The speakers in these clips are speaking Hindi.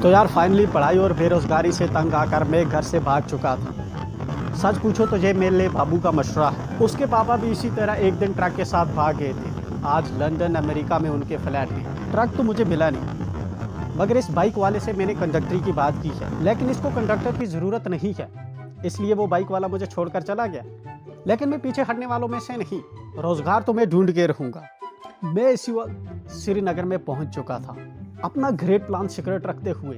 तो यार फाइनली पढ़ाई और बेरोज़गारी से तंग आकर मैं घर से भाग चुका था। सच पूछो तो ये मेरे लिए बाबू का मशवरा है। उसके पापा भी इसी तरह एक दिन ट्रक के साथ भाग गए थे। आज लंदन अमेरिका में उनके फ्लैट में ट्रक तो मुझे मिला नहीं, मगर इस बाइक वाले से मैंने कंडक्टरी की बात की है, लेकिन इसको कंडक्टर की ज़रूरत नहीं है, इसलिए वो बाइक वाला मुझे छोड़कर चला गया। लेकिन मैं पीछे हटने वालों में से नहीं, रोज़गार तो मैं ढूंढ के रहूँगा। मैं इसी वक्त श्रीनगर में पहुंच चुका था, अपना ग्रेट प्लान सीक्रेट रखते हुए।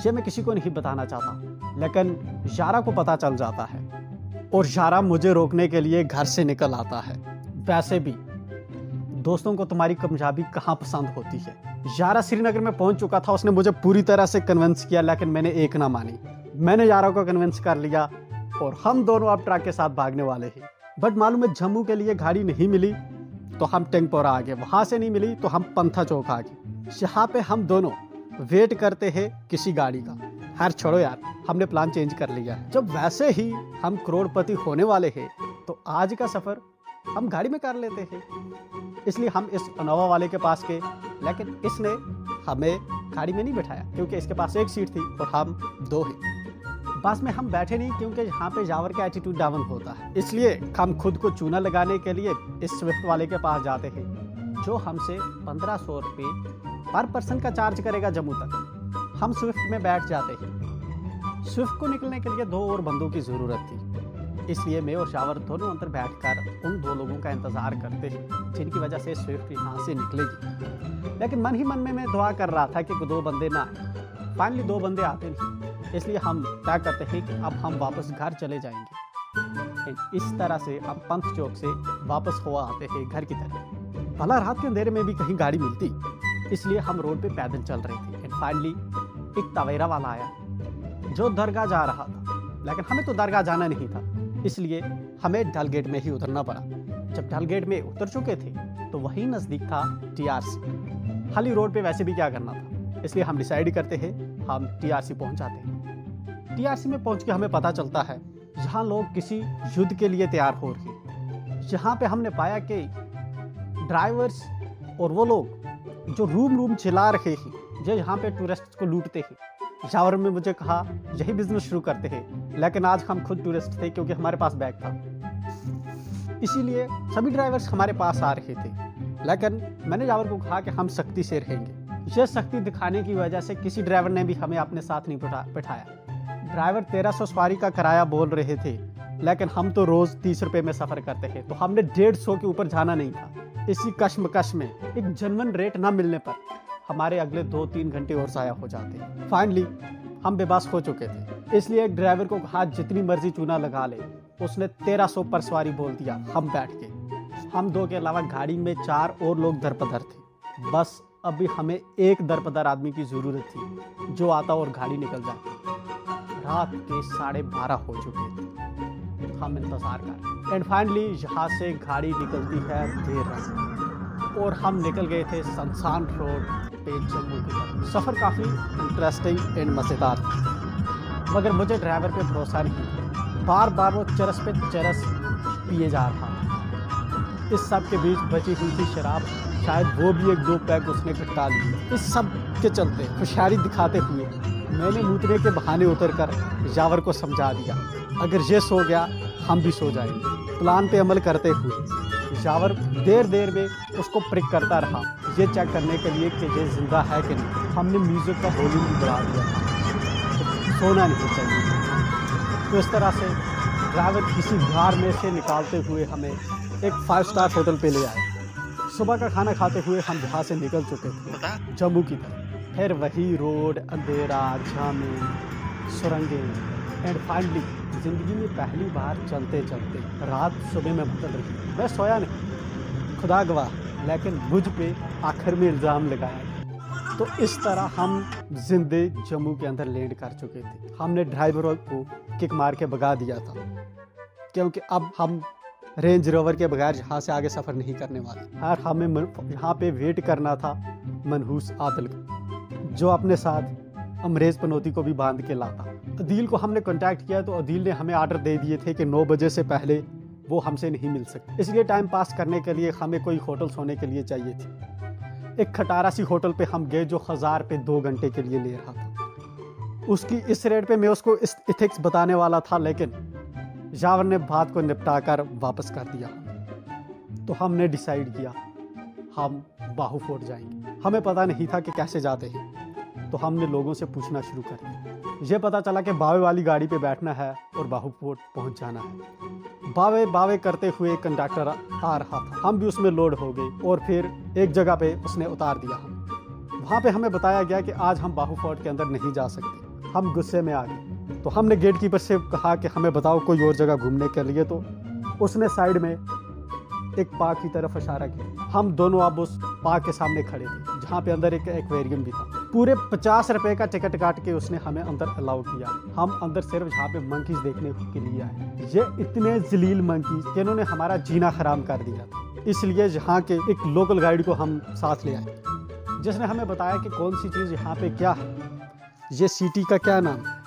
ये मैं किसी को नहीं बताना चाहता, लेकिन यारा को पता चल जाता है और यारा मुझे रोकने के लिए घर से निकल आता है। वैसे भी दोस्तों को तुम्हारी कामयाबी कहाँ पसंद होती है। यारा श्रीनगर में पहुंच चुका था, उसने मुझे पूरी तरह से कन्विंस किया, लेकिन मैंने एक ना मानी। मैंने यारा को कन्विंस कर लिया और हम दोनों अब ट्रक के साथ भागने वाले हैं। बट मालूम है जम्मू के लिए गाड़ी नहीं मिली तो हम टेंगपोरा आ गए, वहां से नहीं मिली तो हम पंथा चौक आ गए। यहाँ पे हम दोनों वेट करते हैं किसी गाड़ी का। खैर छोड़ो यार, हमने प्लान चेंज कर लिया है। जब वैसे ही हम करोड़पति होने वाले हैं तो आज का सफर हम गाड़ी में कर लेते हैं। इसलिए हम इस इनोवा वाले के पास गए, लेकिन इसने हमें गाड़ी में नहीं बिठाया क्योंकि इसके पास एक सीट थी और हम दो हैं। बस में हम बैठे नहीं क्योंकि यहाँ पे यावर का एटीट्यूड डाउन होता है, इसलिए हम खुद को चूना लगाने के लिए इस स्विफ्ट वाले के पास जाते हैं, जो हमसे 1500 रुपये पर पर्सन का चार्ज करेगा जम्मू तक। हम स्विफ्ट में बैठ जाते हैं। स्विफ्ट को निकलने के लिए 2 और बंदों की ज़रूरत थी, इसलिए मैं और शावर दोनों अंदर बैठकर उन 2 लोगों का इंतज़ार करते हैं जिनकी वजह से स्विफ्ट यहाँ से निकलेगी। लेकिन मन ही मन में मैं दुआ कर रहा था कि 2 बंदे ना आए। फाइनली 2 बंदे आते नहीं, इसलिए हम तय करते हैं कि अब हम वापस घर चले जाएंगे। इस तरह से हम पंथ चौक से वापस हुआ आते हैं घर की तरफ। भला रात के अंधेरे में भी कहीं गाड़ी मिलती, इसलिए हम रोड पे पैदल चल रहे थे। एंड फाइनली एक तवेरा वाला आया जो दरगाह जा रहा था, लेकिन हमें तो दरगाह जाना नहीं था, इसलिए हमें डल गेट में ही उतरना पड़ा। जब डल गेट में उतर चुके थे तो वहीं नज़दीक था टीआरसी। खाली रोड पे वैसे भी क्या करना था, इसलिए हम डिसाइड करते हैं हम टीआरसी पहुंच जाते हैं। टीआरसी में पहुंच के हमें पता चलता है यहाँ लोग किसी युद्ध के लिए तैयार हो रहे हैं। यहाँ पे हमने पाया कि ड्राइवर्स और वो लोग जो रूम चिल्ला रहे हैं, जो यहाँ पे टूरिस्ट को लूटते हैं। यावर में मुझे कहा यही बिजनेस शुरू करते हैं, लेकिन आज हम खुद टूरिस्ट थे क्योंकि हमारे पास बैग था, इसीलिए सभी ड्राइवर्स हमारे पास आ रहे थे। लेकिन मैंने यावर को कहा कि हम सख्ती से रहेंगे। यह सख्ती दिखाने की वजह से किसी ड्राइवर ने भी हमें अपने साथ नहीं बिठाया। ड्राइवर 1300 सवारी का किराया बोल रहे थे, लेकिन हम तो रोज़ 30 रुपये में सफ़र करते हैं, तो हमने 150 के ऊपर जाना नहीं था। इसी कश्मकश में एक जेन्युइन रेट ना मिलने पर हमारे अगले 2-3 घंटे और ज़ाया हो जाते। फाइनली हम बेबस हो चुके थे, इसलिए एक ड्राइवर को कहा जितनी मर्जी चूना लगा ले। उसने 1300 पर सवारी बोल दिया। हम बैठ के, हम 2 के अलावा गाड़ी में 4 और लोग दरपदर थे। बस अभी हमें एक दरपदर आदमी की ज़रूरत थी जो आता और गाड़ी निकल जाती। रात के 12:30 हो चुके थे, हम इंतज़ार कर। एंड फाइनली यहाँ से गाड़ी निकलती है देर रात और हम निकल गए थे संसान रोड पे जम्मू की तरफ। सफ़र काफ़ी इंटरेस्टिंग एंड मज़ेदार था, मगर मुझे ड्राइवर पे भरोसा नहीं। बार बार वो चरस पे चरस पिए जा रहा था। इस सब के बीच बची हुई थी शराब, शायद वो भी 1-2 पैक उसने घटा ली। इस सब के चलते होशियारी दिखाते हुए मैंने मूतने के बहाने उतरकर यावर को समझा दिया अगर ये सो गया हम भी सो जाएंगे। प्लान पे अमल करते हुए यावर देर में उसको प्रिक करता रहा, ये चेक करने के लिए कि ये जिंदा है कि नहीं। हमने म्यूज़िक का वॉल्यूम भी बढ़ा दिया था, तो सोना नहीं चाहिए। तो इस तरह से ड्राइवर किसी गार में से निकालते हुए हमें एक 5 स्टार होटल पे ले आए। सुबह का खाना खाते हुए हम यहाँ से निकल चुके थे जम्मू की तरफ। फिर वही रोड, अंधेरा, जामे, सुरंगें। एंड फाइनली ज़िंदगी में पहली बार चलते चलते रात सुबह में बदल रही। मैं सोया नहीं, खुदा गवाह, लेकिन मुझ पे आखिर में इल्ज़ाम लगाया। तो इस तरह हम जिंदे जम्मू के अंदर लैंड कर चुके थे। हमने ड्राइवर को किक मार के भगा दिया था क्योंकि अब हम रेंज रोवर के बगैर यहाँ से आगे सफ़र नहीं करने वाले। और हमें यहाँ पे वेट करना था मनहूस आदिल का, जो अपने साथ अमरेज़ पनौती को भी बांध के लाता। अदील को हमने कांटेक्ट किया तो अदील ने हमें आर्डर दे दिए थे कि 9 बजे से पहले वो हमसे नहीं मिल सकते। इसलिए टाइम पास करने के लिए हमें कोई होटल सोने के लिए चाहिए थी। एक खटारा सी होटल पे हम गए जो 1000 पे 2 घंटे के लिए ले रहा था। उसकी इस रेट पे मैं उसको इस इथिक्स बताने वाला था, लेकिन जावर ने बात को निपटाकर वापस कर दिया। तो हमने डिसाइड किया हम बाहू फोर्ट जाएंगे। हमें पता नहीं था कि कैसे जाते हैं, तो हमने लोगों से पूछना शुरू कर दिया। ये पता चला कि बावे वाली गाड़ी पे बैठना है और बाहू फोर्ट पहुंच जाना है। बावे बावे करते हुए कंडक्टर आ रहा था, हम भी उसमें लोड हो गए और फिर एक जगह पे उसने उतार दिया। हम वहाँ पे हमें बताया गया कि आज हम बाहू फोर्ट के अंदर नहीं जा सकते। हम गुस्से में आ गए, तो हमने गेट कीपर से कहा कि हमें बताओ कोई और जगह घूमने के लिए। तो उसने साइड में एक पार्क की तरफ इशारा किया। हम दोनों अब उस पार्क के सामने खड़े थे जहाँ पे अंदर एक एक्वेरियम भी था। पूरे 50 रुपए का टिकट काट के उसने हमें अंदर अलाउ किया। हम अंदर सिर्फ जहाँ पे मंकीज देखने के लिए आए। ये इतने जलील मंकीज जिन्होंने हमारा जीना हराम कर दिया था, इसलिए यहाँ के एक लोकल गाइड को हम साथ ले आए, जिसने हमें बताया कि कौन सी चीज़ यहाँ पे क्या है, ये सिटी का क्या नाम है,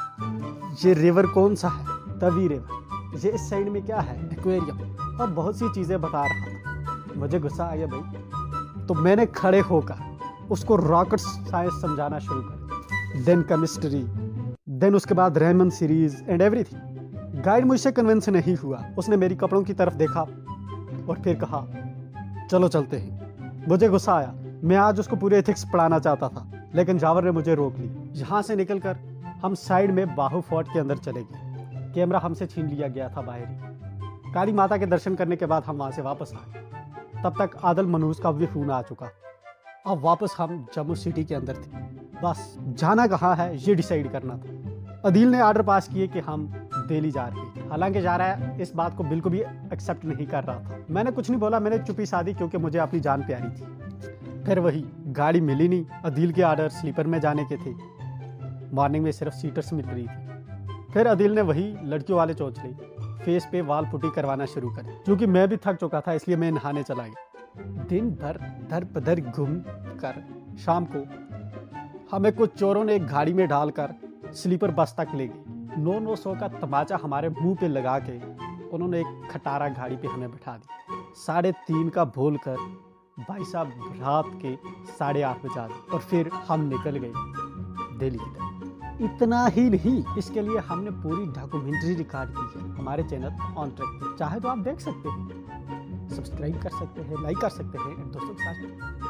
ये रिवर कौन सा है, तवी रिवर, ये इस साइड में क्या है, एक्वेरियम, और बहुत सी चीज़ें बता रहा था। मुझे गुस्सा आया भाई, तो मैंने खड़े होकर उसको रॉकेट साइंस समझाना शुरू कर, देन केमिस्ट्री, देन उसके बाद Raman series and everything. Guide मुझसे कन्विंस नहीं हुआ। उसने मेरी कपड़ों की तरफ देखा और फिर कहा चलो चलते हैं। मुझे गुस्सा आया। मैं आज उसको पूरे एथिक्स पढ़ाना चाहता था, लेकिन जावर ने मुझे रोक ली। यहाँ से निकलकर हम साइड में बाहू फोर्ट के अंदर चले गए। कैमरा हमसे छीन लिया गया था बाहर ही। काली माता के दर्शन करने के बाद हम वहाँ से वापस आए। तब तक आदल मनूज का भी फोन आ चुका। अब वापस हम जम्मू सिटी के अंदर थे। बस जाना कहाँ है ये डिसाइड करना था। अदील ने ऑर्डर पास किए कि हम दिल्ली जा रहे हैं। हालांकि जा रहा है इस बात को बिल्कुल भी एक्सेप्ट नहीं कर रहा था। मैंने कुछ नहीं बोला, मैंने चुप्पी साधी, क्योंकि मुझे अपनी जान प्यारी थी। फिर वही गाड़ी मिली नहीं। अदील के ऑर्डर स्लीपर में जाने के थे। मॉर्निंग में सिर्फ सीटर्स मिल रही थी। फिर अदील ने वही लड़कियों वाले चोंच ली, फेस पे वाल पुटी करवाना शुरू करी। क्योंकि मैं भी थक चुका था, इसलिए मैं नहाने चला गया। दिन भर दर बदर घूम कर शाम को हमें कुछ चोरों ने एक गाड़ी में डालकर स्लीपर बस तक ले गए। 900 का तमाचा हमारे मुंह पे लगा के उन्होंने एक खटारा गाड़ी पे हमें बिठा दी। 3:30 का बोल कर भाई साहब रात के 8:30 बजा दिए और फिर हम निकल गए दिल्ली की तरफ। इतना ही नहीं, इसके लिए हमने पूरी डॉक्यूमेंट्री रिकॉर्ड की है हमारे चैनल ऑन ट्रैक पे। चाहे तो आप देख सकते हैं, सब्सक्राइब कर सकते हैं, लाइक कर सकते हैं, दोस्तों के साथ